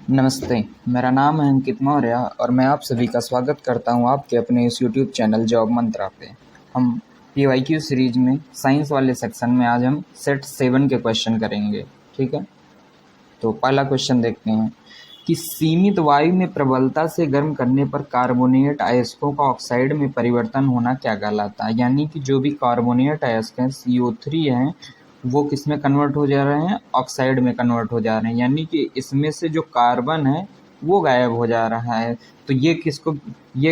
नमस्ते, मेरा नाम है अंकित मौर्य और मैं आप सभी का स्वागत करता हूं आपके अपने इस यूट्यूब चैनल जॉब मंत्रा पे। हम पीवाईक्यू सीरीज में साइंस वाले सेक्शन में आज हम सेट 7 के क्वेश्चन करेंगे। ठीक है, तो पहला क्वेश्चन देखते हैं कि सीमित वायु में प्रबलता से गर्म करने पर कार्बोनेट अयस्कों का ऑक्साइड में परिवर्तन होना क्या कहलाता है। यानी कि जो भी कार्बोनेट अयस्क हैं CO3 हैं वो किस में कन्वर्ट हो जा रहे हैं, ऑक्साइड में कन्वर्ट हो जा रहे हैं। यानी कि इसमें से जो कार्बन है वो गायब हो जा रहा है। तो ये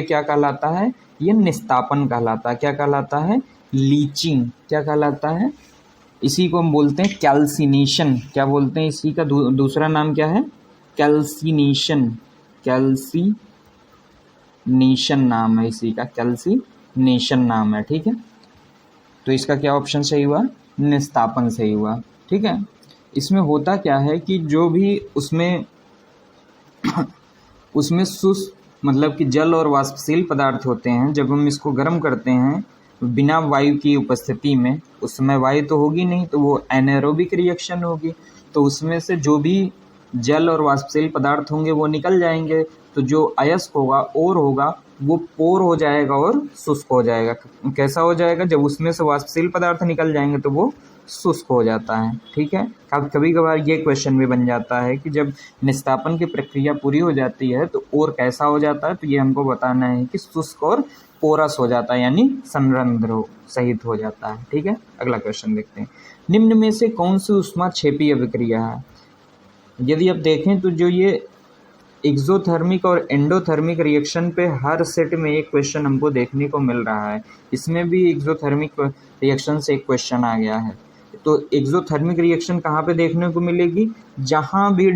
क्या कहलाता है, ये निस्तापन कहलाता है। क्या कहलाता है, लीचिंग। क्या कहलाता है, इसी को हम बोलते हैं कैल्सिनेशन। क्या बोलते हैं, इसी का दूसरा नाम क्या है, कैल्सिनेशन। कैल्सिनेशन नाम है इसी का, कैल्सिनेशन नाम है। ठीक है, तो इसका क्या ऑप्शन सही हुआ, निस्तापन सही हुआ। ठीक है, इसमें होता क्या है कि जो भी उसमें उसमें शुष्क मतलब कि जल और वाष्पशील पदार्थ होते हैं, जब हम इसको गर्म करते हैं बिना वायु की उपस्थिति में, उस समय वायु तो होगी नहीं, तो वो एनारोबिक रिएक्शन होगी। तो उसमें से जो भी जल और वाष्पशील पदार्थ होंगे वो निकल जाएंगे। तो जो अयस्क होगा और होगा वो पोर हो जाएगा और शुष्क हो जाएगा। कैसा हो जाएगा, जब उसमें से वाष्पशील पदार्थ निकल जाएंगे तो वो शुष्क हो जाता है। ठीक है, कभी कभार ये क्वेश्चन भी बन जाता है कि जब निस्तापन की प्रक्रिया पूरी हो जाती है तो और कैसा हो जाता है, तो ये हमको बताना है कि शुष्क और पोरस हो जाता है, यानी संरंध्र सहित हो जाता है। ठीक है, अगला क्वेश्चन देखते हैं। निम्न में से कौन सी ऊष्मा क्षेपीय अभिक्रिया है। यदि आप देखें तो जो ये एक्सोथर्मिक और एंडोथर्मिक रिएक्शन पे हर सेट में एक क्वेश्चन हमको देखने को मिल रहा है। इसमें भी एक्सोथर्मिक रिएक्शन से एक क्वेश्चन आ गया है। तो एक्सोथर्मिक रिएक्शन कहाँ पे देखने को मिलेगी, जहाँ भी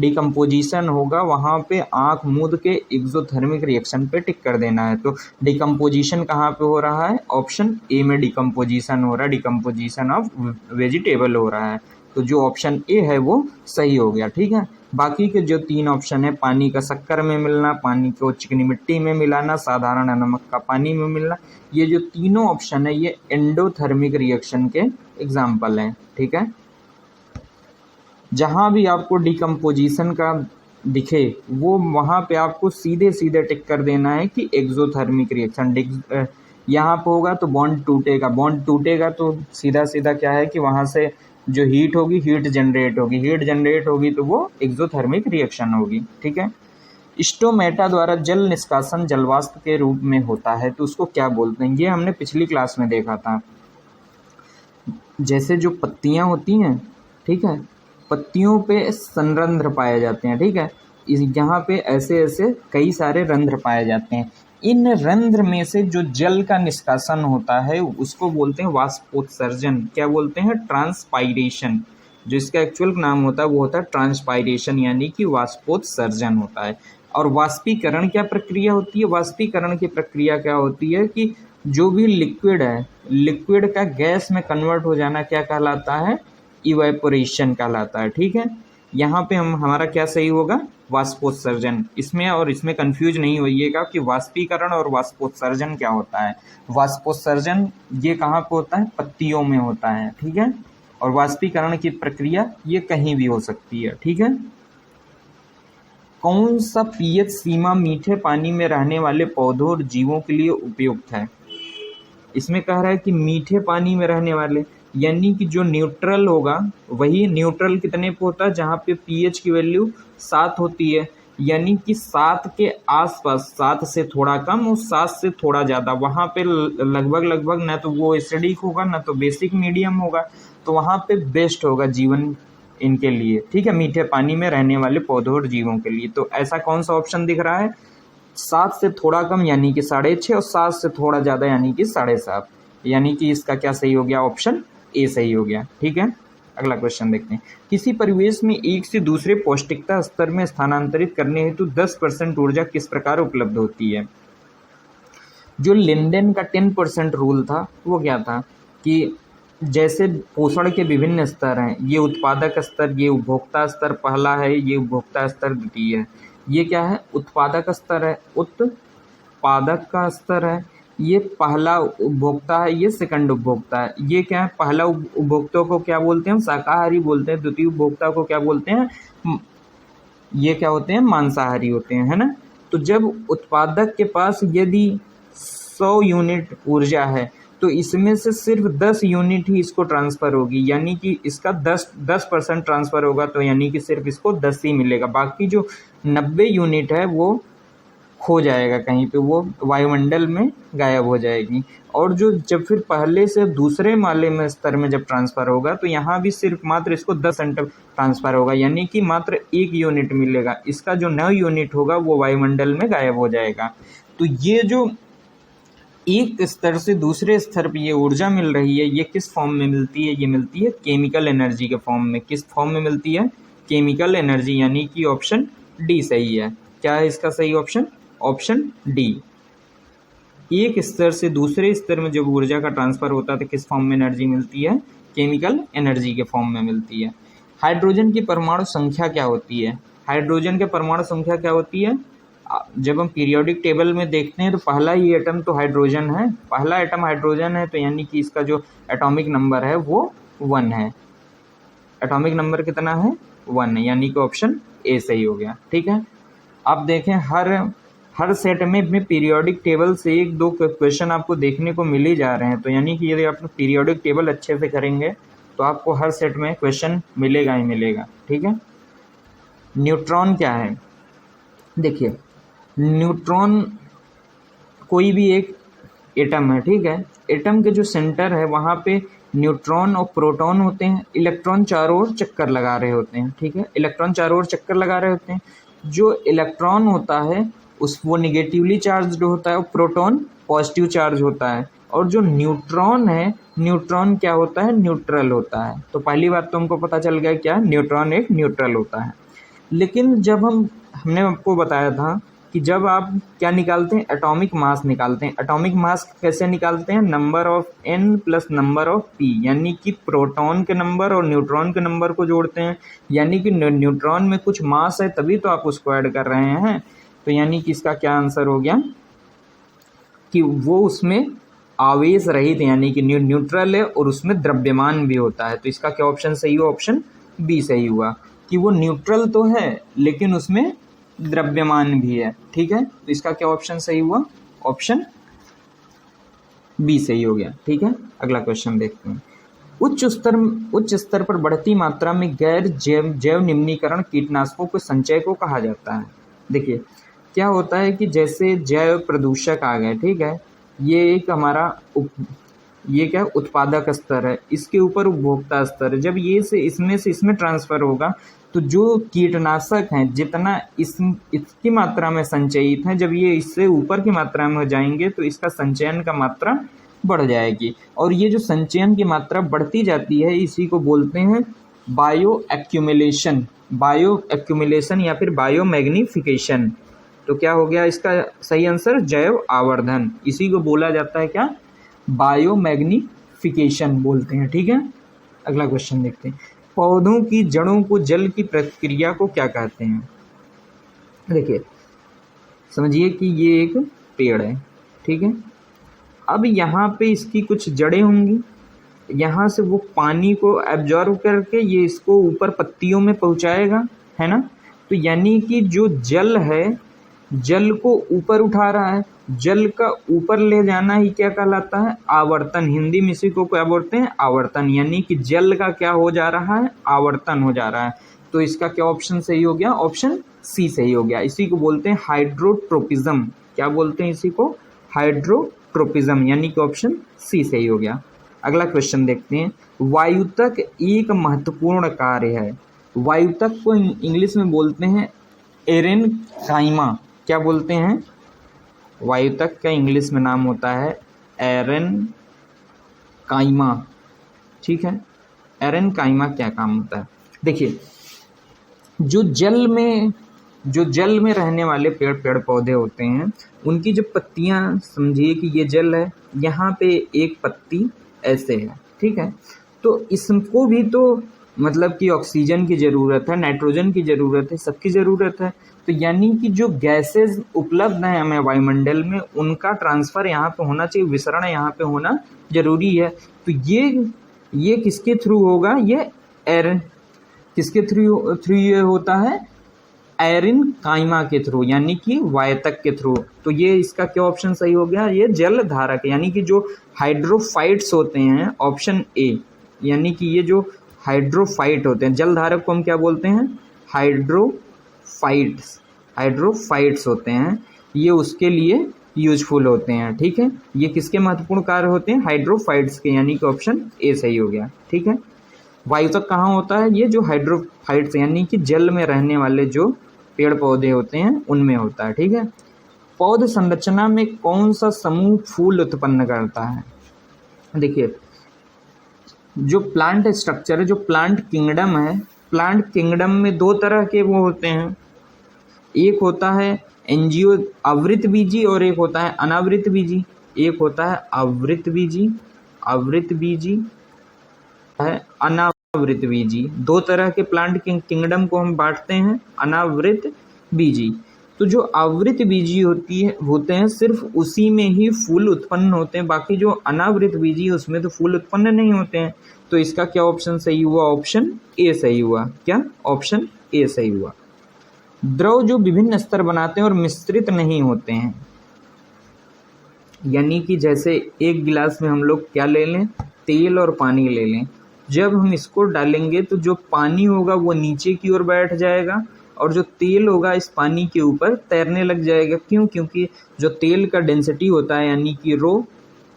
डिकम्पोजिशन होगा वहाँ पे आंख मूंद के एक्सोथर्मिक रिएक्शन पे टिक कर देना है। तो डिकम्पोजिशन कहाँ पे हो रहा है, ऑप्शन ए में डिकम्पोजिशन हो रहा है, डिकम्पोजिशन ऑफ वेजिटेबल हो रहा है। तो जो ऑप्शन ए है वो सही हो गया। ठीक है, बाकी के जो 3 ऑप्शन है, पानी का शक्कर में मिलना, पानी को चिकनी मिट्टी में मिलाना, साधारण नमक का पानी में मिलना, ये जो तीनों ऑप्शन है ये एंडोथर्मिक रिएक्शन के एग्जाम्पल हैं। ठीक है, जहां भी आपको डिकम्पोजिशन का दिखे वो वहां पे आपको सीधे सीधे टिक कर देना है कि एक्सोथर्मिक रिएक्शन। यहाँ पे होगा तो बॉन्ड टूटेगा तो सीधा सीधा क्या है कि वहां से जो हीट होगी, हीट जनरेट होगी तो वो एक्सोथर्मिक रिएक्शन होगी। ठीक है, स्टोमेटा द्वारा जल निष्कासन जलवाष्प के रूप में होता है तो उसको क्या बोलते हैं, ये हमने पिछली क्लास में देखा था। जैसे जो पत्तियां होती हैं, ठीक है, पत्तियों पे संरंध्र पाए जाते हैं। ठीक है, यहाँ पे ऐसे ऐसे कई सारे रंध्र पाए जाते हैं। इन रंध्र में से जो जल का निष्कासन होता है उसको बोलते हैं वाष्पोत्सर्जन। क्या बोलते हैं, ट्रांसपाइरेशन। जो इसका एक्चुअल नाम होता है वो होता है ट्रांसपाइरेशन, यानी कि वाष्पोत्सर्जन होता है। और वाष्पीकरण क्या प्रक्रिया होती है, वाष्पीकरण की प्रक्रिया क्या होती है कि जो भी लिक्विड है, लिक्विड का गैस में कन्वर्ट हो जाना क्या कहलाता है, इवेपोरेशन कहलाता है। ठीक है, यहाँ पे हमारा क्या सही होगा, वाष्पोत्सर्जन। इसमें और इसमें कंफ्यूज नहीं होइएगा कि वाष्पीकरण और वाष्पोत्सर्जन क्या होता है। वाष्पोत्सर्जन ये कहाँ पे होता है, पत्तियों में होता है। ठीक है, और वाष्पीकरण की प्रक्रिया ये कहीं भी हो सकती है। ठीक है, कौन सा पीएच सीमा मीठे पानी में रहने वाले पौधों और जीवों के लिए उपयुक्त है। इसमें कह रहा है कि मीठे पानी में रहने वाले, यानी कि जो न्यूट्रल होगा, वही न्यूट्रल कितने पे होता है, जहाँ पे पीएच की वैल्यू 7 होती है, यानी कि 7 के आसपास, 7 से थोड़ा कम और 7 से थोड़ा ज़्यादा, वहाँ पे लगभग ना तो वो एसिडिक होगा ना तो बेसिक मीडियम होगा, तो वहाँ पे बेस्ट होगा जीवन इनके लिए। ठीक है, मीठे पानी में रहने वाले पौधों और जीवों के लिए। तो ऐसा कौन सा ऑप्शन दिख रहा है, 7 से थोड़ा कम यानी कि 6.5 और 7 से थोड़ा ज़्यादा यानी कि 7.5, यानी कि इसका क्या सही हो गया, ऑप्शन ए सही हो गया। ठीक है, अगला क्वेश्चन देखते हैं। किसी परिवेश में एक से दूसरे पौष्टिकता स्तर में स्थानांतरित करने हेतु 10% ऊर्जा किस प्रकार उपलब्ध होती है। जो लिंडेन का 10% रूल था वो क्या था कि जैसे पोषण के विभिन्न स्तर हैं, ये उत्पादक स्तर, ये उपभोक्ता स्तर पहला है, ये उपभोक्ता स्तर द्वितीय है। ये क्या है, उत्पादक स्तर है, उत्पादक का स्तर है, ये पहला उपभोक्ता है, ये सेकंड उपभोक्ता है। ये क्या है, पहला उपभोक्ता को क्या बोलते हैं, शाकाहारी बोलते हैं, द्वितीय उपभोक्ता को क्या बोलते हैं, ये क्या होते हैं, मांसाहारी होते हैं, है ना। तो जब उत्पादक के पास यदि 100 यूनिट ऊर्जा है तो इसमें से सिर्फ 10 यूनिट ही इसको ट्रांसफ़र होगी, यानी कि इसका 10% ट्रांसफ़र होगा, तो यानी कि सिर्फ इसको 10 ही मिलेगा। बाकी जो 90 यूनिट है वो खो जाएगा कहीं पे, वो वायुमंडल में गायब हो जाएगी। और जो जब फिर पहले से दूसरे माले में स्तर में जब ट्रांसफ़र होगा तो यहाँ भी सिर्फ मात्र इसको 10% ट्रांसफ़र होगा, यानी कि मात्र 1 यूनिट मिलेगा। इसका जो 9 यूनिट होगा वो वायुमंडल में गायब हो जाएगा। तो ये जो एक स्तर से दूसरे स्तर पर ये ऊर्जा मिल रही है, ये किस फॉर्म में मिलती है, ये मिलती है केमिकल एनर्जी के फॉर्म में। किस फॉर्म में मिलती है, केमिकल एनर्जी, यानी कि ऑप्शन डी सही है। क्या है इसका सही ऑप्शन, ऑप्शन डी। एक स्तर से दूसरे स्तर में जब ऊर्जा का ट्रांसफर होता है तो किस फॉर्म में एनर्जी मिलती है, केमिकल एनर्जी के फॉर्म में मिलती है। हाइड्रोजन की परमाणु संख्या क्या होती है, हाइड्रोजन के परमाणु संख्या क्या होती है। जब हम पीरियोडिक टेबल में देखते हैं तो पहला ही एटम तो हाइड्रोजन है, पहला एटम हाइड्रोजन है, तो यानी कि इसका जो एटॉमिक नंबर है वो 1 है। एटॉमिक नंबर कितना है, 1 है, यानी कि ऑप्शन ए सही हो गया। ठीक है, आप देखें हर सेट में पीरियोडिक टेबल से 1-2 क्वेश्चन आपको देखने को मिल ही जा रहे हैं। तो यानी कि यदि आप पीरियोडिक टेबल अच्छे से करेंगे तो आपको हर सेट में क्वेश्चन मिलेगा ही मिलेगा। ठीक है, न्यूट्रॉन क्या है, देखिए न्यूट्रॉन कोई भी एक एटम है, ठीक है, एटम के जो सेंटर है वहाँ पे न्यूट्रॉन और प्रोटॉन होते हैं, इलेक्ट्रॉन चारों ओर चक्कर लगा रहे होते हैं। ठीक है, इलेक्ट्रॉन चारों ओर चक्कर लगा रहे होते हैं। जो इलेक्ट्रॉन होता है वो निगेटिवली चार्ज होता है और प्रोटॉन पॉजिटिव चार्ज होता है। और जो न्यूट्रॉन है, न्यूट्रॉन क्या होता है, न्यूट्रल होता है। तो पहली बात तो हमको पता चल गया क्या, न्यूट्रॉन एक न्यूट्रल होता है। लेकिन जब हमने आपको बताया था कि जब आप क्या निकालते हैं, एटॉमिक मास निकालते हैं। एटॉमिक मास कैसे निकालते हैं, number of n plus number of p, यानी कि प्रोटॉन के नंबर और न्यूट्रॉन के नंबर को जोड़ते हैं। यानी कि न्यूट्रॉन में कुछ मास है तभी तो आप उसको ऐड कर रहे हैं। तो यानी कि इसका क्या आंसर हो गया कि वो उसमें आवेश रहित, यानी कि न्यूट्रल है और उसमें द्रव्यमान भी होता है। तो इसका क्या ऑप्शन सही हुआ, ऑप्शन बी सही हुआ कि वो न्यूट्रल तो है लेकिन उसमें द्रव्यमान भी है। ठीक है, तो इसका क्या ऑप्शन सही हुआ, ऑप्शन बी सही हो गया। ठीक है, अगला क्वेश्चन देखते हैं। उच्च स्तर पर बढ़ती मात्रा में गैर जैव निम्नीकरण कीटनाशकों के संचय को कहा जाता है। देखिए क्या होता है कि जैसे जैव प्रदूषक आ गए, ठीक है, ये एक हमारा ये क्या उत्पादक स्तर है, इसके ऊपर उपभोक्ता स्तर है। जब ये से इसमें ट्रांसफर होगा तो जो कीटनाशक हैं जितना इसकी मात्रा में संचयित हैं, जब ये इससे ऊपर की मात्रा में हो जाएंगे तो इसका संचयन का मात्रा बढ़ जाएगी। और ये जो संचयन की मात्रा बढ़ती जाती है इसी को बोलते हैं बायो एक्यूमुलेशन या फिर बायो मैग्निफिकेशन। तो क्या हो गया इसका सही आंसर, जैव आवर्धन। इसी को बोला जाता है क्या, बायो मैग्निफिकेशन बोलते हैं। ठीक है, अगला क्वेश्चन देखते हैं। पौधों की जड़ों को जल की प्रक्रिया को क्या कहते हैं। देखिए समझिए कि ये एक पेड़ है, ठीक है, अब यहाँ पे इसकी कुछ जड़ें होंगी, यहाँ से वो पानी को एब्जॉर्ब करके ये इसको ऊपर पत्तियों में पहुँचाएगा, है ना। तो यानी कि जो जल है, जल को ऊपर उठा रहा है, जल का ऊपर ले जाना ही क्या कहलाता है, आवर्तन। हिंदी में इसी को क्या बोलते हैं, आवर्तन। यानी कि जल का क्या हो जा रहा है, आवर्तन हो जा रहा है। तो इसका क्या ऑप्शन सही हो गया, ऑप्शन सी सही हो गया। इसी को बोलते हैं हाइड्रोट्रोपिज्म। क्या बोलते हैं इसी को, हाइड्रोट्रोपिज्म, यानी कि ऑप्शन सी सही हो गया। अगला क्वेश्चन देखते हैं। वायुतक एक महत्वपूर्ण कार्य है। वायुतक को इंग्लिश में बोलते हैं एरेनकाइमा। क्या बोलते हैं, वायुतक का इंग्लिश में नाम होता है एरेनकाइमा। ठीक है, एरेनकाइमा क्या काम होता है, देखिए जो जल में रहने वाले पेड़ पौधे होते हैं उनकी जो पत्तियां, समझिए कि ये जल है, यहाँ पे एक पत्ती ऐसे है, ठीक है, तो इसको भी तो मतलब कि ऑक्सीजन की ज़रूरत है, नाइट्रोजन की ज़रूरत है, सबकी ज़रूरत है। तो यानी कि जो गैसेज उपलब्ध हैं हमें वायुमंडल में उनका ट्रांसफ़र यहाँ पे होना चाहिए, विसरण यहाँ पे होना ज़रूरी है। तो ये किसके थ्रू होगा, ये एयर किसके थ्रू ये होता है, एरिन काइमा के थ्रू, यानी कि वायतक के थ्रू। तो ये इसका क्या ऑप्शन सही हो गया, ये जल धारक यानी कि जो हाइड्रोफाइट्स होते हैं, ऑप्शन ए, यानी कि ये जो हाइड्रोफाइट होते हैं, जल धारक को हम क्या बोलते हैं, हाइड्रोफाइट्स होते हैं, ये उसके लिए यूजफुल होते हैं। ठीक है, ये किसके महत्वपूर्ण कार्य होते हैं, हाइड्रोफाइट्स के, यानी कि ऑप्शन ए सही हो गया। ठीक है, वायुतक कहाँ होता है, ये जो हाइड्रोफाइट्स यानी कि जल में रहने वाले जो पेड़ पौधे होते हैं उनमें होता है। ठीक है, पौध संरचना में कौन सा समूह फूल उत्पन्न करता है। देखिए, जो प्लांट स्ट्रक्चर है, जो प्लांट किंगडम है, प्लांट किंगडम में दो तरह के वो होते हैं, एक होता है एंजियो आवृत बीजी और एक होता है अनावृत बीजी। एक होता है आवृत बीजी है, अनावृत बीजी। दो तरह के प्लांट किंगडम को हम बांटते हैं, अनावृत बीजी। तो जो आवृत बीजी होते हैं सिर्फ उसी में ही फूल उत्पन्न होते हैं, बाकी जो अनावृत बीजी उसमें तो फूल उत्पन्न नहीं होते हैं। तो इसका क्या ऑप्शन सही हुआ, ऑप्शन ए सही हुआ। क्या, ऑप्शन ए सही हुआ। द्रव जो विभिन्न स्तर बनाते हैं और मिश्रित नहीं होते हैं, यानी कि जैसे एक गिलास में हम लोग क्या ले लें, तेल और पानी ले लें। जब हम इसको डालेंगे तो जो पानी होगा वो नीचे की ओर बैठ जाएगा और जो तेल होगा इस पानी के ऊपर तैरने लग जाएगा। क्यों, क्योंकि जो तेल का डेंसिटी होता है यानी कि रो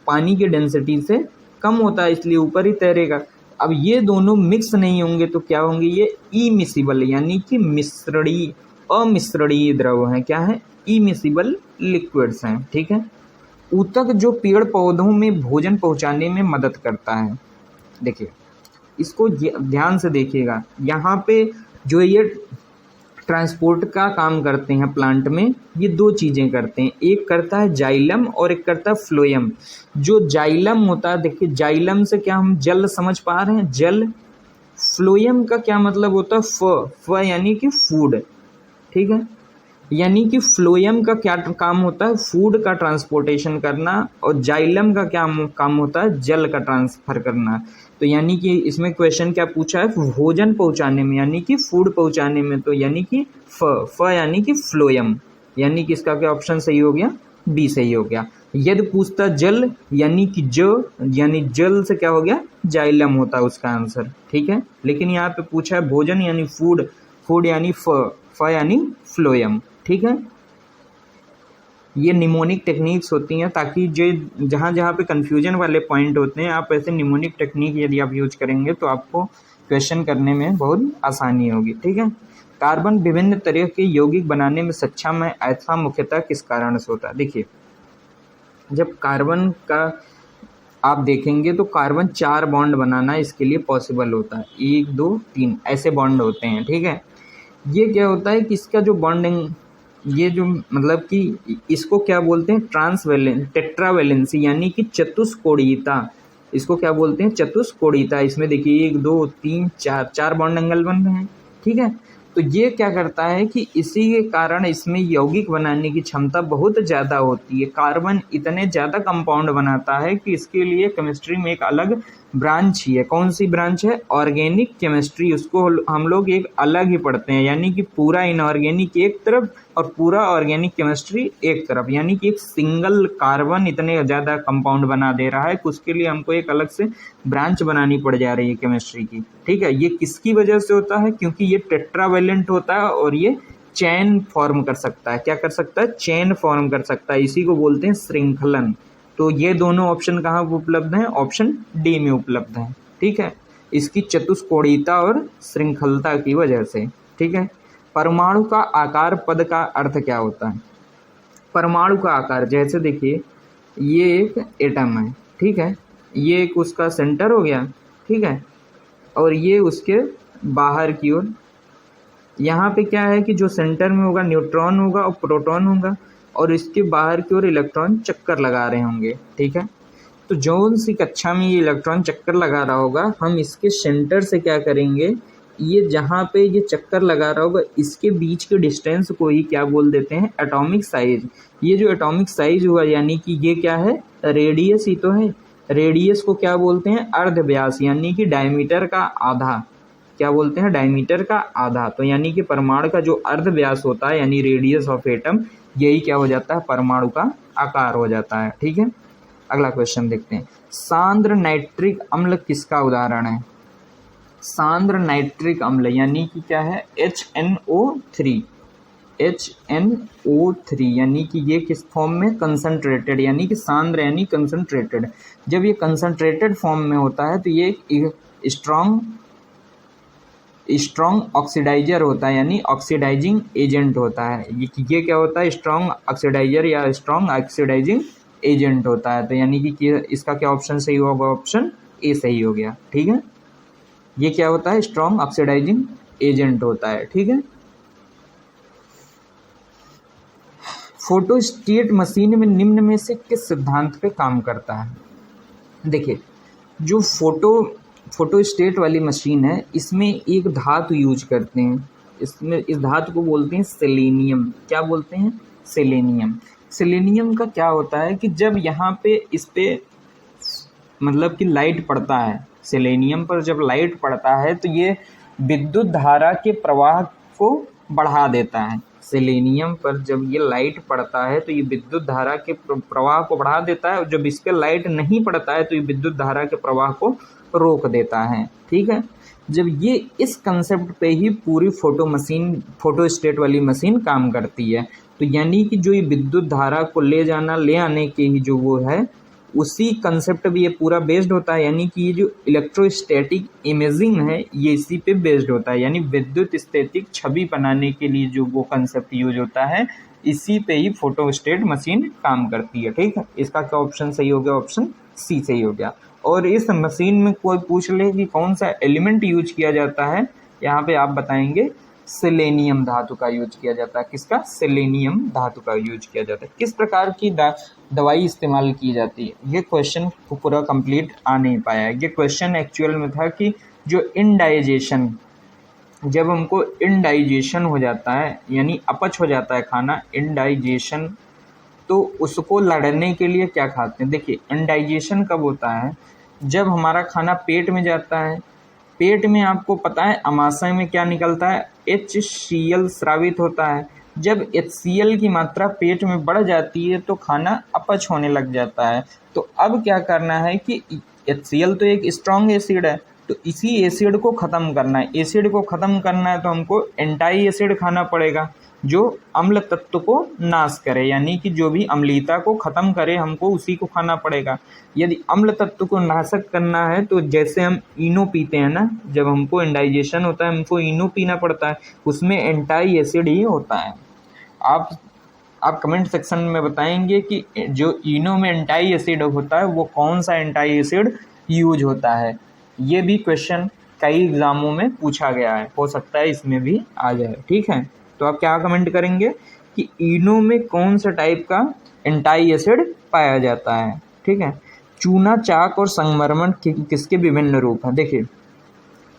पानी की डेंसिटी से कम होता है, इसलिए ऊपर ही तैरेगा। अब ये दोनों मिक्स नहीं होंगे तो क्या होंगे, ये इमिसिबल यानी कि मिश्रणीय, अमिश्रणीय द्रव हैं। क्या है, इमिसिबल लिक्विड्स हैं। ठीक है, ऊतक जो पेड़ पौधों में भोजन पहुंचाने में मदद करता है। देखिए, इसको ध्यान से देखिएगा, यहाँ पे जो ये ट्रांसपोर्ट का काम करते हैं प्लांट में, ये दो चीज़ें करते हैं, एक करता है जाइलम और एक करता है फ्लोएम। जो जाइलम होता है, देखिए जाइलम से क्या हम जल समझ पा रहे हैं, जल। फ्लोएम का क्या मतलब होता है, फ यानी कि फूड। ठीक है, यानी कि फ्लोएम का क्या काम होता है, फूड का ट्रांसपोर्टेशन करना, और जाइलम का क्या काम होता है, जल का ट्रांसफर करना। तो यानी कि इसमें क्वेश्चन क्या पूछा है, भोजन पहुंचाने में यानी कि फूड पहुंचाने में, तो यानी कि फ यानी कि फ्लोएम, यानी कि इसका क्या ऑप्शन सही हो गया, बी सही हो गया। यदि पूछता जल यानी कि यानी जल से क्या हो गया, जाइलम होता है उसका आंसर। ठीक है, लेकिन यहाँ पे पूछा है भोजन यानी फूड यानी फ यानी फ्लोएम। ठीक है, ये निमोनिक टेक्निक्स होती हैं, ताकि जो जहाँ पे कन्फ्यूजन वाले पॉइंट होते हैं, आप ऐसे निमोनिक टेक्निक यदि आप यूज करेंगे तो आपको क्वेश्चन करने में बहुत आसानी होगी। ठीक है, कार्बन विभिन्न तरह के यौगिक बनाने में सक्षम है, ऐसा मुख्यतः किस कारण से होता है। देखिए, जब कार्बन का आप देखेंगे तो कार्बन 4 बॉन्ड बनाना इसके लिए पॉसिबल होता है, 1 2 3 ऐसे बॉन्ड होते हैं। ठीक है, ये क्या होता है कि इसका जो बॉन्डिंग, ये जो मतलब कि इसको क्या बोलते हैं, टेट्रावैलेंसी यानी कि चतुष्कोणीयता। इसको क्या बोलते हैं, चतुष्कोणीयता। इसमें देखिए 1 2 3 4 बॉन्ड एंगल बन रहे हैं। ठीक है, तो ये क्या करता है कि इसी के कारण इसमें यौगिक बनाने की क्षमता बहुत ज़्यादा होती है। कार्बन इतने ज़्यादा कंपाउंड बनाता है कि इसके लिए केमिस्ट्री में एक अलग ब्रांच ही है। कौन सी ब्रांच है, ऑर्गेनिक केमिस्ट्री। उसको हम लोग एक अलग ही पढ़ते हैं, यानी कि पूरा इनऑर्गेनिक एक तरफ और पूरा ऑर्गेनिक केमिस्ट्री एक तरफ, यानी कि एक सिंगल कार्बन इतने ज़्यादा कंपाउंड बना दे रहा है कि उसके लिए हमको एक अलग से ब्रांच बनानी पड़ जा रही है केमिस्ट्री की। ठीक है, ये किसकी वजह से होता है, क्योंकि ये टेट्रावैलेंट होता है और ये चेन फॉर्म कर सकता है। क्या कर सकता है, चेन फॉर्म कर सकता है, इसी को बोलते हैं श्रृंखलन। तो ये दोनों ऑप्शन कहाँ उपलब्ध हैं, ऑप्शन डी में उपलब्ध हैं। ठीक है, इसकी चतुष्कोणीयता और श्रृंखलता की वजह से। ठीक है, परमाणु का आकार पद का अर्थ क्या होता है। परमाणु का आकार, जैसे देखिए ये एक एटम है। ठीक है, ये एक उसका सेंटर हो गया। ठीक है, और ये उसके बाहर की ओर, यहाँ पे क्या है कि जो सेंटर में होगा न्यूट्रॉन होगा और प्रोटॉन होगा, और इसके बाहर की ओर इलेक्ट्रॉन चक्कर लगा रहे होंगे। ठीक है, तो जौन सी कक्षा में ये इलेक्ट्रॉन चक्कर लगा रहा होगा, हम इसके सेंटर से क्या करेंगे, ये जहाँ पे ये चक्कर लगा रहा होगा इसके बीच के डिस्टेंस को ही क्या बोल देते हैं, एटॉमिक साइज। ये जो एटॉमिक साइज हुआ यानी कि ये क्या है, रेडियस ही तो है। रेडियस को क्या बोलते हैं, अर्धव्यास, यानी कि डायमीटर का आधा। क्या बोलते हैं, डायमीटर का आधा। तो यानी कि परमाणु का जो अर्ध व्यास होता है यानी रेडियस ऑफ एटम, यही क्या हो जाता है, परमाणु का आकार हो जाता है। ठीक है, अगला क्वेश्चन देखते हैं। सांद्र नाइट्रिक अम्ल किसका उदाहरण है? सांद्र नाइट्रिक अम्ल यानी कि क्या है, HNO3। HNO3 यानी कि ये किस फॉर्म में, कंसंट्रेटेड, यानी कि सांद्र यानी कंसंट्रेटेड। जब ये कंसंट्रेटेड फॉर्म में होता है तो ये स्ट्रॉन्ग ऑक्सीडाइजर होता है, यानी ऑक्सीडाइजिंग एजेंट होता है। ये क्या होता है, स्ट्रॉन्ग ऑक्सीडाइजर या स्ट्रॉन्ग ऑक्सीडाइजिंग एजेंट होता है। तो यानी कि इसका क्या ऑप्शन सही होगा, ऑप्शन ए सही हो गया। ठीक है, ये क्या होता है, स्ट्रॉन्ग ऑक्सीडाइजिंग एजेंट होता है। ठीक है, फोटोस्टेट मशीन में निम्न में से किस सिद्धांत पे काम करता है? देखिए, जो फोटोस्टेट वाली मशीन है, इसमें एक धातु यूज करते हैं। इसमें इस धातु को बोलते हैं सेलेनियम। क्या बोलते हैं, सेलेनियम। सेलेनियम का क्या होता है कि जब यहाँ पे इस पे मतलब कि लाइट पड़ता है, सेलेनियम पर जब लाइट पड़ता है तो ये विद्युत धारा के प्रवाह को बढ़ा देता है। सेलेनियम पर जब ये लाइट पड़ता है तो ये विद्युत धारा के प्रवाह को बढ़ा देता है, और जब इस पर लाइट नहीं पड़ता है तो ये विद्युत धारा के प्रवाह को रोक देता है। ठीक है, जब ये इस कंसेप्ट पे ही पूरी फोटोस्टेट वाली मशीन काम करती है। तो यानी कि जो ये विद्युत धारा को ले आने के ही जो वो है, उसी कंसेप्ट भी ये पूरा बेस्ड होता है। यानी कि ये जो इलेक्ट्रोस्टैटिक इमेजिंग है ये इसी पे बेस्ड होता है, यानी विद्युत स्थैतिक छवि बनाने के लिए जो वो कंसेप्ट यूज होता है, इसी पे ही फोटोस्टेट मशीन काम करती है। ठीक है, इसका क्या ऑप्शन सही हो गया, ऑप्शन सी सही हो गया। और इस मशीन में कोई पूछ ले कि कौन सा एलिमेंट यूज किया जाता है, यहाँ पे आप बताएंगे सेलेनियम धातु का यूज किया जाता है। किसका, सेलेनियम धातु का यूज किया जाता है। किस प्रकार की दवाई इस्तेमाल की जाती है, ये क्वेश्चन को पूरा कंप्लीट आ नहीं पाया। ये क्वेश्चन एक्चुअल में था कि जो इंडाइजेशन, जब हमको इंडाइजेशन हो जाता है यानी अपच हो जाता है खाना, इंडाइजेशन, तो उसको लड़ने के लिए क्या खाते हैं? देखिए, इंडाइजेशन कब होता है, जब हमारा खाना पेट में जाता है। पेट में आपको पता है अमाशय में क्या निकलता है, HCl स्रावित होता है। जब HCl की मात्रा पेट में बढ़ जाती है तो खाना अपच होने लग जाता है। तो अब क्या करना है कि HCl तो एक स्ट्रॉन्ग एसिड है, तो इसी एसिड को ख़त्म करना है। एसिड को ख़त्म करना है तो हमको एंटाई एसिड खाना पड़ेगा, जो अम्ल तत्व को नाश करे, यानी कि जो भी अम्लीयता को ख़त्म करे, हमको उसी को खाना पड़ेगा। यदि अम्ल तत्व को नाशक करना है तो जैसे हम इनो पीते हैं ना, जब हमको इंडाइजेशन होता है हमको इनो पीना पड़ता है, उसमें एंटाई एसिड ही होता है। आप कमेंट सेक्शन में बताएंगे कि जो इनो में एंटाई एसिड होता है वो कौन सा एंटाई एसिड यूज होता है। ये भी क्वेश्चन कई एग्जामों में पूछा गया है, हो सकता है इसमें भी आ जाए। ठीक है, तो आप क्या कमेंट करेंगे कि इनो में कौन सा टाइप का एंटाई एसिड पाया जाता है। ठीक है, चूना, चाक और संगमरमर किसके विभिन्न रूप हैं? देखिए,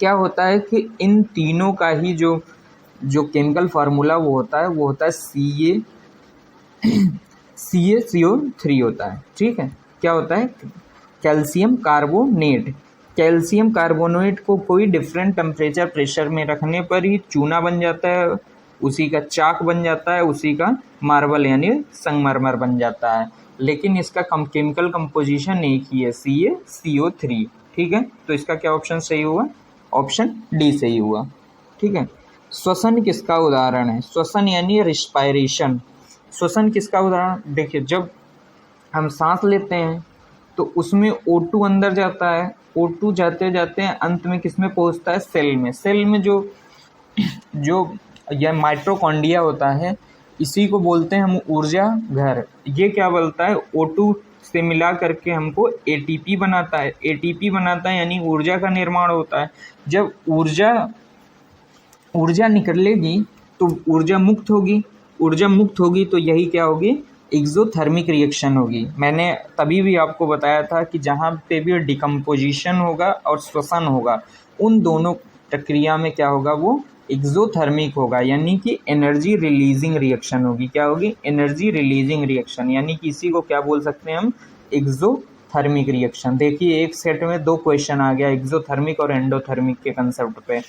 क्या होता है कि इन तीनों का ही जो केमिकल फार्मूला वो होता है CaCO3 होता है। ठीक है, क्या होता है, कैल्शियम कार्बोनेट। कैल्शियम कार्बोनेट को कोई डिफरेंट टेम्परेचर प्रेशर में रखने पर ही चूना बन जाता है, उसी का चाक बन जाता है, उसी का मार्बल यानी संगमरमर बन जाता है। लेकिन इसका केमिकल कंपोजिशन एक ही है, CaCO3। ठीक है, तो इसका क्या ऑप्शन सही हुआ, ऑप्शन डी सही हुआ। ठीक है, श्वसन किसका उदाहरण है? श्वसन यानी रिस्पायरेशन। श्वसन किसका उदाहरण? देखिए, जब हम सांस लेते हैं तो उसमें O2 अंदर जाता है, O2 जाते जाते अंत में किस में पहुंचता है, सेल में। सेल में जो यह माइटोकॉन्ड्रिया होता है, इसी को बोलते हैं हम ऊर्जा घर। ये क्या बोलता है, O2 से मिला करके हमको ATP बनाता है। ATP बनाता है यानी ऊर्जा का निर्माण होता है। जब ऊर्जा निकलेगी तो ऊर्जा मुक्त होगी तो यही क्या होगी, एक्सोथर्मिक रिएक्शन होगी। मैंने तभी भी आपको बताया था कि जहाँ पे भी डिकम्पोजिशन होगा और श्वसन होगा, उन दोनों प्रक्रिया में क्या होगा, वो एक्सोथर्मिक होगा, यानी कि एनर्जी रिलीजिंग रिएक्शन होगी। क्या होगी, एनर्जी रिलीजिंग रिएक्शन, यानी कि इसी को क्या बोल सकते हैं हम, एक्सोथर्मिक रिएक्शन। देखिए, एक सेट में 2 क्वेश्चन आ गया एक्सोथर्मिक और एंडोथर्मिक के कंसेप्ट पे।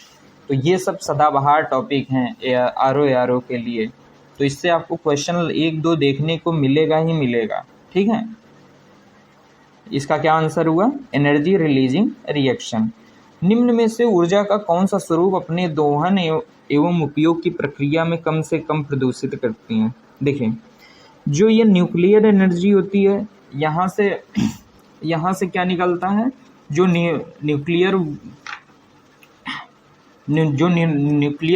तो ये सब सदाबहार टॉपिक हैं आर ओ के लिए। तो इससे आपको क्वेश्चन 1-2 देखने को मिलेगा ही मिलेगा, ठीक है। इसका क्या आंसर हुआ? Energy releasing reaction. निम्न में से ऊर्जा का कौन सा स्वरूप अपने दोहन एवं उपयोग की प्रक्रिया में कम से कम प्रदूषित करती है? देखिए, जो ये न्यूक्लियर एनर्जी होती है, यहाँ से क्या निकलता है? जो न्यूक्लियर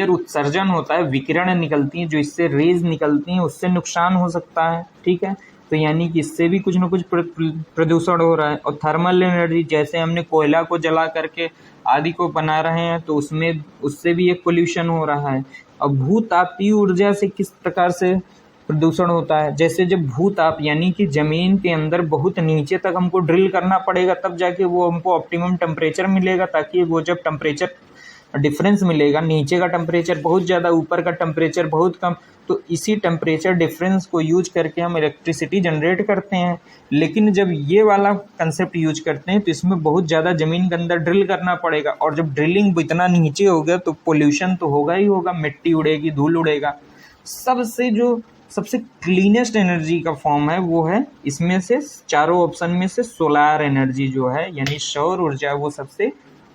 उत्सर्जन होता है, विकिरण निकलती हैं, जो इससे रेज निकलती हैं, उससे नुकसान हो सकता है, ठीक है। तो यानी कि इससे भी कुछ न कुछ प्रदूषण हो रहा है। और थर्मल एनर्जी, जैसे हमने कोयला को जला करके आदि को बना रहे हैं, तो उससे भी एक पोल्यूशन हो रहा है। अब भूतापीय ऊर्जा से किस प्रकार से प्रदूषण होता है? जैसे जब भूताप यानी कि जमीन के अंदर बहुत नीचे तक हमको ड्रिल करना पड़ेगा, तब जाके वो हमको ऑप्टिमम टेम्परेचर मिलेगा, ताकि वो जब टेम्परेचर डिफरेंस मिलेगा, नीचे का टेम्परेचर बहुत ज़्यादा, ऊपर का टेम्परेचर बहुत कम, तो इसी टेम्परेचर डिफरेंस को यूज करके हम इलेक्ट्रिसिटी जनरेट करते हैं। लेकिन जब ये वाला कंसेप्ट यूज करते हैं तो इसमें बहुत ज़्यादा ज़मीन के अंदर ड्रिल करना पड़ेगा, और जब ड्रिलिंग इतना नीचे हो गया तो पोल्यूशन तो होगा ही होगा, मिट्टी उड़ेगी, धूल उड़ेगा। सबसे क्लीनेस्ट एनर्जी का फॉर्म है वो है, इसमें से चारों ऑप्शन में से सोलार एनर्जी जो है, यानी सौर ऊर्जा, वो सबसे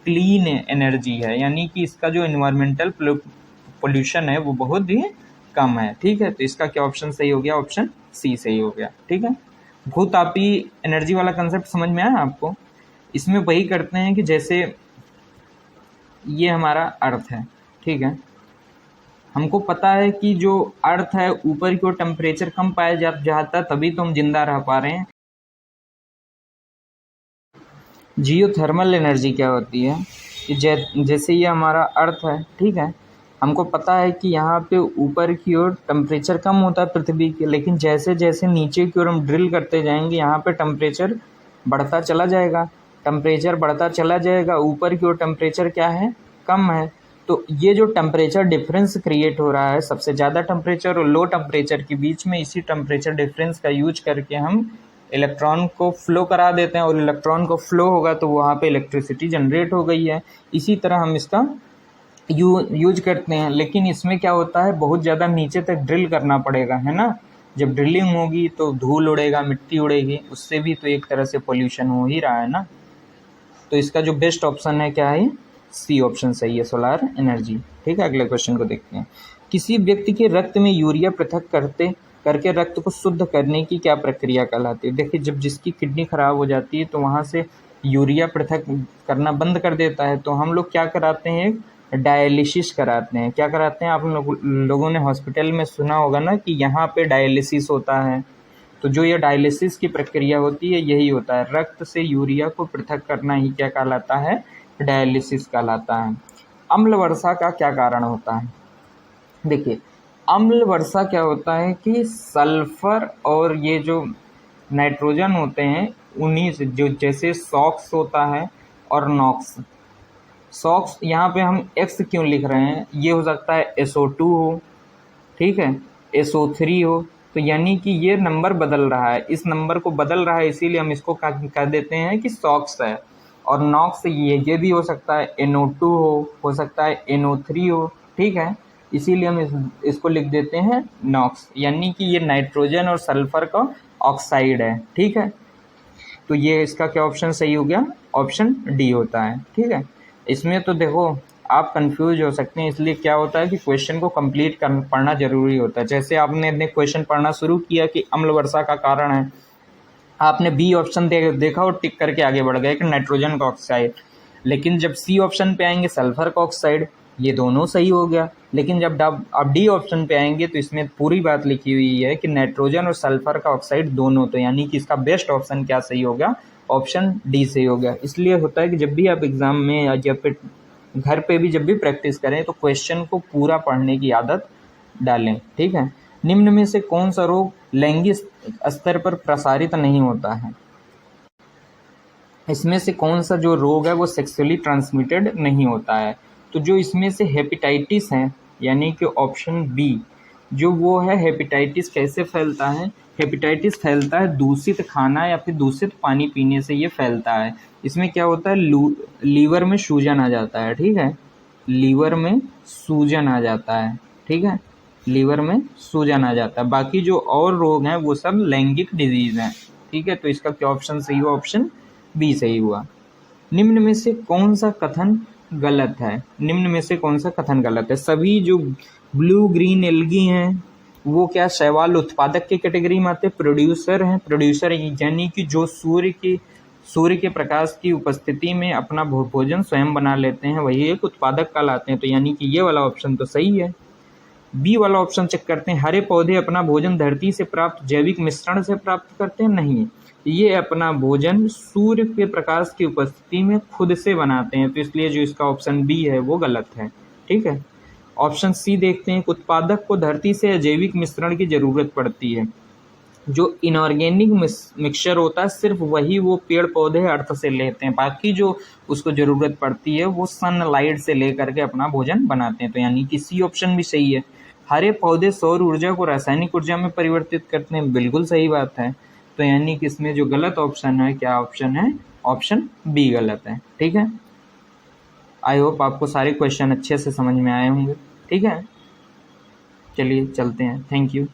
क्लीन एनर्जी है। यानी कि इसका जो एनवायरमेंटल पोल्यूशन है वो बहुत ही कम है, ठीक है। तो इसका क्या ऑप्शन सही हो गया? ऑप्शन सी सही हो गया, ठीक है। भूतापीय एनर्जी वाला कंसेप्ट समझ में आया आपको? इसमें वही करते हैं कि जैसे ये हमारा अर्थ है, ठीक है। हमको पता है कि जो अर्थ है ऊपर की ओर टेम्परेचर कम पाया जाता है, तभी तो हम जिंदा रह पा रहे हैं। जियोथर्मल एनर्जी क्या होती है कि जैसे ये हमारा अर्थ है, ठीक है, हमको पता है कि यहाँ पे ऊपर की ओर टेम्परेचर कम होता है पृथ्वी के, लेकिन जैसे जैसे नीचे की ओर हम ड्रिल करते जाएंगे, यहाँ पे टेम्परेचर बढ़ता चला जाएगा, ऊपर की ओर टेम्परेचर क्या है? कम है। तो ये जो टेम्परेचर डिफरेंस क्रिएट हो रहा है, सबसे ज़्यादा टेम्परेचर और लो टेम्परेचर के बीच में, इसी टेम्परेचर डिफरेंस का यूज करके हम इलेक्ट्रॉन को फ्लो करा देते हैं, और इलेक्ट्रॉन को फ्लो होगा तो वहाँ पे इलेक्ट्रिसिटी जनरेट हो गई है। इसी तरह हम इसका यूज करते हैं। लेकिन इसमें क्या होता है, बहुत ज़्यादा नीचे तक ड्रिल करना पड़ेगा, है ना। जब ड्रिलिंग होगी तो धूल उड़ेगा, मिट्टी उड़ेगी, उससे भी तो एक तरह से पोल्यूशन हो ही रहा है ना। तो इसका जो बेस्ट ऑप्शन है क्या है? सी ऑप्शन सही है, सोलार एनर्जी, ठीक है। अगले क्वेश्चन को देखते हैं। किसी व्यक्ति के रक्त में यूरिया पृथक करके रक्त को शुद्ध करने की क्या प्रक्रिया कहलाती है? देखिए, जब जिसकी किडनी खराब हो जाती है तो वहाँ से यूरिया पृथक करना बंद कर देता है, तो हम लोग क्या कराते हैं? डायलिसिस कराते हैं। क्या कराते हैं? आप लोगों ने हॉस्पिटल में सुना होगा ना कि यहाँ पे डायलिसिस होता है। तो जो ये डायलिसिस की प्रक्रिया होती है, यही होता है, रक्त से यूरिया को पृथक करना ही क्या कहलाता है? डायलिसिस कहलाता है। अम्ल वर्षा का क्या कारण होता है? देखिए, अम्ल वर्षा क्या होता है कि सल्फर और ये जो नाइट्रोजन होते हैं, उन्हीं से, जो जैसे सॉक्स होता है और नॉक्स, सॉक्स यहाँ पे हम एक्स क्यों लिख रहे हैं? ये हो सकता है SO2 हो, ठीक है, SO3 हो, तो यानी कि ये नंबर बदल रहा है, इस नंबर को बदल रहा है, इसीलिए हम इसको कह देते हैं कि सॉक्स है। और नॉक्स ये भी हो सकता है NO2 हो सकता है NO3 हो, ठीक है, इसीलिए हम इसको लिख देते हैं नॉक्स, यानी कि ये नाइट्रोजन और सल्फर का ऑक्साइड है, ठीक है। तो ये इसका क्या ऑप्शन सही हो गया? ऑप्शन डी होता है, ठीक है। इसमें तो देखो आप कंफ्यूज हो सकते हैं, इसलिए क्या होता है कि क्वेश्चन को कंप्लीट पढ़ना जरूरी होता है। जैसे आपने क्वेश्चन पढ़ना शुरू किया कि अम्ल वर्षा का कारण है, आपने बी ऑप्शन देखा और टिक करके आगे बढ़ गए कि नाइट्रोजन का ऑक्साइड, लेकिन जब सी ऑप्शन पे आएंगे सल्फर का ऑक्साइड, ये दोनों सही हो गया। लेकिन जब आप डी ऑप्शन पे आएंगे तो इसमें पूरी बात लिखी हुई है कि नाइट्रोजन और सल्फर का ऑक्साइड दोनों, तो यानी कि इसका बेस्ट ऑप्शन क्या सही हो गया? ऑप्शन डी सही हो गया। इसलिए होता है कि जब भी आप एग्जाम में या जब फिर घर पे भी जब भी प्रैक्टिस करें तो क्वेश्चन को पूरा पढ़ने की आदत डालें, ठीक है। निम्न में से कौन सा रोग लैंगिक स्तर पर प्रसारित नहीं होता है? इसमें से कौन सा जो रोग है वो सेक्सुअली ट्रांसमिटेड नहीं होता है? तो जो इसमें से हेपेटाइटिस है, यानी कि ऑप्शन बी जो वो है, हेपेटाइटिस कैसे फैलता है? हेपेटाइटिस फैलता है दूषित खाना या फिर दूषित पानी पीने से ये फैलता है। इसमें क्या होता है? लीवर में सूजन आ जाता है, ठीक है। लीवर में सूजन आ जाता है, ठीक है, लीवर में सूजन आ जाता है। बाकी जो और रोग हैं वो सब लैंगिक डिजीज हैं, ठीक है। तो इसका क्या ऑप्शन सही हुआ? ऑप्शन बी सही हुआ। निम्न में से कौन सा कथन गलत है? निम्न में से कौन सा कथन गलत है? सभी जो ब्लू ग्रीन एल्गी हैं वो क्या शैवाल उत्पादक के कैटेगरी में आते हैं? प्रोड्यूसर हैं। प्रोड्यूसर यानी कि जो सूर्य के प्रकाश की उपस्थिति में अपना भोजन स्वयं बना लेते हैं, वही एक उत्पादक कहलाते हैं। तो यानी कि ये वाला ऑप्शन तो सही है। बी वाला ऑप्शन चेक करते हैं। हरे पौधे अपना भोजन धरती से प्राप्त जैविक मिश्रण से प्राप्त करते हैं? नहीं, ये अपना भोजन सूर्य के प्रकाश की उपस्थिति में खुद से बनाते हैं। तो इसलिए जो इसका ऑप्शन बी है वो गलत है, ठीक है। ऑप्शन सी देखते हैं। उत्पादक को धरती से जैविक मिश्रण की जरूरत पड़ती है। जो इनऑर्गेनिक मिक्सचर होता है सिर्फ वही वो पेड़ पौधे अर्थ से लेते हैं, बाकी जो उसको जरूरत पड़ती है वो सनलाइट से लेकर के अपना भोजन बनाते हैं। तो यानी कि सी ऑप्शन भी सही है। हरे पौधे सौर ऊर्जा को रासायनिक ऊर्जा में परिवर्तित करते हैं, बिल्कुल सही बात है। तो यानी कि इसमें जो गलत ऑप्शन है, क्या ऑप्शन है? ऑप्शन बी गलत है, ठीक है। आई होप आपको सारे क्वेश्चन अच्छे से समझ में आए होंगे, ठीक है। चलिए चलते हैं, थैंक यू।